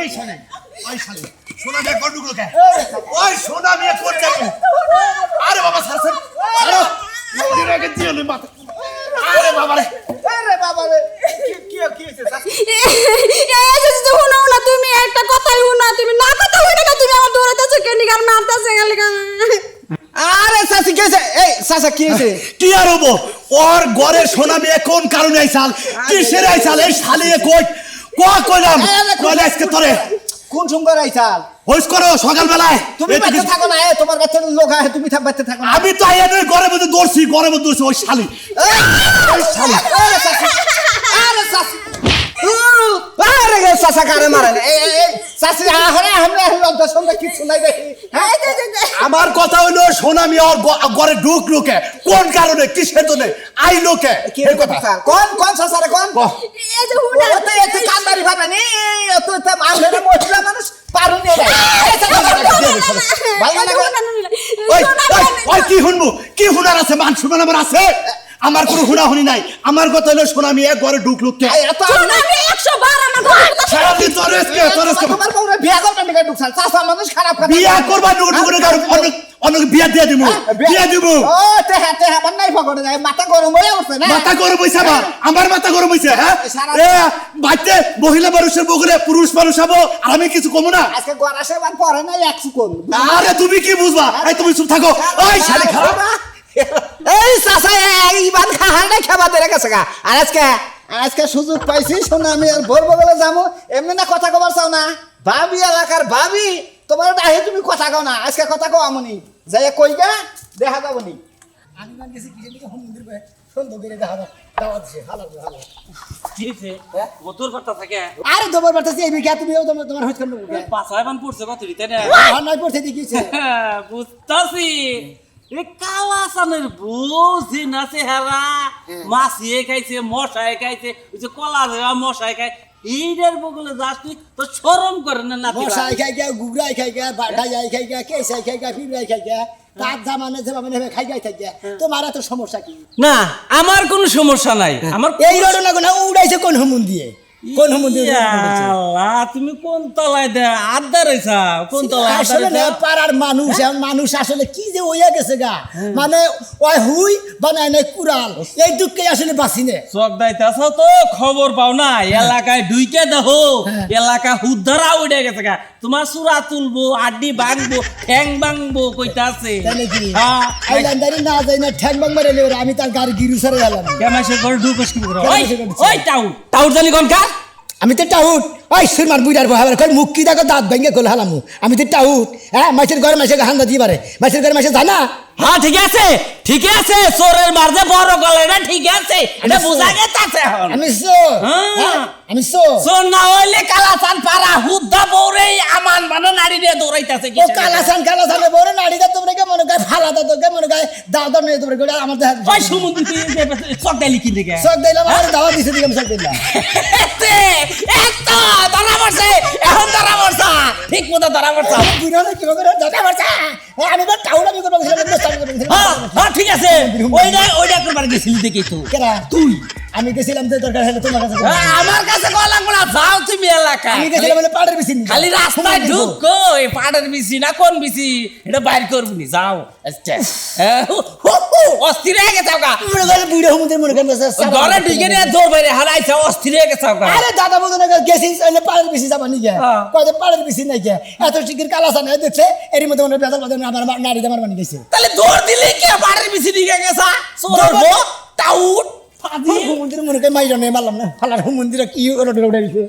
ওই শালি সোনা মেয়ে কোন ঢুকলো কে ওই সোনা মেয়ে কোন কে আরে বাবা সারছেন আরে নদীর আগে দিয়ে নে মাথা আরে বাবা রে কি হইছে এই যে শুনো না তুমি একটা কথাই শুনা তুমি না কথা হইনা না তুমি আমার দৌড়াতেছো কেন গান মারতেছো গালি আরে চাচি কি হইছে এই চাচা কি হইছে কি আর হবো ওর ঘরে সোনা মেয়ে কোন কারণে আইছাল কিসের আইছাল এই শালিয়ে কই কইলাম কইলে আজকে তোরে কোন সুন্দর আইছাল হইস করো সকাল বেলায় তুমি বাইতে থাকো না তোমার কাছে লোক আছে তুমি বাইতে থাকো না আমি তো আইয়া নই ঘরের মধ্যে দৌড়ছি ওই শালি আরে চাচি আরে চাচি আরে গে চাচা কারে মারেন এই চাচি আরে আমরা লজ্জা সন্ধ্যা কিছু নাই দেখি আমার কথা হইলো সোনা মিয়া ওর ঘরে ঢুকলো কে কোন কারণে কিসের জন্য আইলো কে এই কথা কোন চাচারে কোন এই যে শুনা ও তো এত কান্দারি ভাবে নি তো আমরা মহিলা মানুষ পারুনি রে ভাই না ওই কি শুনবো কি শুনার আছে মান শুনার আমার আছে আমার কোনো হুনাহুনি নাই আমার কথা হলো সোনা মিয়া ঘরে ঢুকলো কে এত শুনা আমি 100 বার আমার কথা সারাদিন তোরেসকে তোমার বউরে বিয়া করবেন না ঢুকছাল চাচা মানুষ খারাপ কথা বিয়া করবা ঢুকুরে অনেক বিয়া দিয়ে দিব বিয়া দিব ও তে আমার নাই ফগড়ে যায় মাথা গরম হয়ে উঠছে না মাথা গরম হইছে আমার মাথা গরম হইছে হ্যাঁ এ বাইতে মহিলা মানুষের বগলে পুরুষ মানুষ হবো আর আমি কিছু কমু না আজকে গড়া সেবান পরে না 100 কোন আরে তুমি কি বুঝবা এই তুমি চুপ থাকো ওই শালি খারাপ এই চাচা এইবার খাহাড়ে খাবার দে রেখেছে গা আর আজকে সুযোগ পাইছি শোনা আমি আর ভোর বগলে যাবো এমনি না কথা কবার চাও না ভাবি এলাকার ভাবি তোমার ডাহে তুমি কথা কও না আজকে কথা কও আমনি যাই কই গা দেখা যাবনি আমি মান গেছি কিসের দিকে মন্দির বে সুন্দর করে দেখা দাওয়াত দিছে হালা কি হইছে কতর কথা থাকে আরে দবর বাড়তেছি এই বিঘা তুমিও তোমার হইছ করব পাছায় বান পড়ছে কত রিতে না নাই পড়তে দেখিছে বুঝতাছি এ কালাসানের বুঝি না চেহারা মাছিয়ে খাইছে মশায় খাইছে ওই যে কলা দেওয়া মশায় খায় এইটার বগলে যাস তুই তো শরম করে না নাতি বসাই খাই গা গুগরাই খাই গা বাটাই খাই গা কেসাই খাই গা ফিরাই খাই গা তার জামানে যে খাই গাই থাকি তোমার এত সমস্যা কি না আমার কোনো সমস্যা নাই আমার এই ঘটনা কোন উড়াইছে কোন হুমুন দিয়ে কোন হুমুন দিয়ে আল্লাহ তুমি কোন তলায় দে আড্ডা রইছা কোন তলায় আসলে না পাড়ার মানুষ আসলে কি যে হইয়া গেছে গা মানে ওই হুই বানায় নাই কুড়াল এই দুঃখে আসলে বাঁচিনে চোখ দাইতাছ তো খবর পাও না এলাকায় ঢুইকে দেখো এলাকা হুদ্ধারা উঠে গেছে গা তোমার চূড়া তুলবো আড্ডি ভাঙবো ঠ্যাং ভাঙবো কইতাছে আইল্যান্ডারি না যাই না ঠ্যাং ভাঙ মারে লেওরা আমি তার গাড়ি গিরু সারে গেলাম কেমাসে ঘর ঢুকস কি করে ওই টাউট জানি কোন কা আমি তো টাউট ওই সুরমার বুইড়ার বহাবার কল মুখ কি দেখো দাঁত ভেঙে কল হালামু আমি তো টাউট হ্যাঁ মাছের ঘরে মাসে হান্দা দিয়ে পারে মাছের ঘরে মাসে জানা হ্যাঁ ঠিক আছে চোরের মারতে বড় গলে না ঠিক আছে এটা বুঝা গেছে এখন আমি চোর আমি চোর না হইলে কালাসান পাড়া হুদ্দা বউরে আমান মানে নারী দিয়ে দৌড়াইতাছে ও কালাসান বড় নাড়ি দা তোমরা কে মনে গায় ফালা দা তো কে মনে গায় দাও দাও নিয়ে তোমরা গোড়া আমার দেখ ওই সমুদ্র চক ডালি কি দিকে চক দিলাম আর দাওয়া দিছে দিলাম চক দিলাম একটা ধরা পড়ছে এখন ধরা পড়ছা ঠিক মতো ধরা পড়ছা বুড়া না কি করে ধরা পড়ছে আমি তো টাউন আমি করব হ্যাঁ ঠিক আছে ওইটা করবার গেছিলি দেখি তো কেরা তুই আমি গেছিলাম তো দরকার হলে তোমার কাছে আমার কাছে গলা গলা যাও তুমি এলাকা আমি গেছিলাম বলে পাড়ের বিছিন খালি রাস্তায় ঢুকো এই পাড়ের বিছি না কোন বিছি এটা বাইর করবি যাও আচ্ছা অস্থির হয়ে গেছে গা মনে করে বুড়া হুমুদের মনে করে ঘরে ঢুকে নিয়ে দৌড় বাইরে হারাইছে অস্থির হয়ে গেছে গা আরে দাদা বলতো না গেছিস ওই পাড়ের বিছি যাবা নি গে কয় পাড়ের বিছি নাই গে এত শিগগির কালাসা নাই দেখছে এর মধ্যে মনে বেজাল বাজার আমার নারী দামার বানি গেছে তাহলে দৌড় দিলে কি পাড়ের বিছি দিকে গেছা সরবো টাউট হুমুদের মনে করে মাইরা নে মারলাম না ফালার হুমুদের কি ওরা উড়াইছে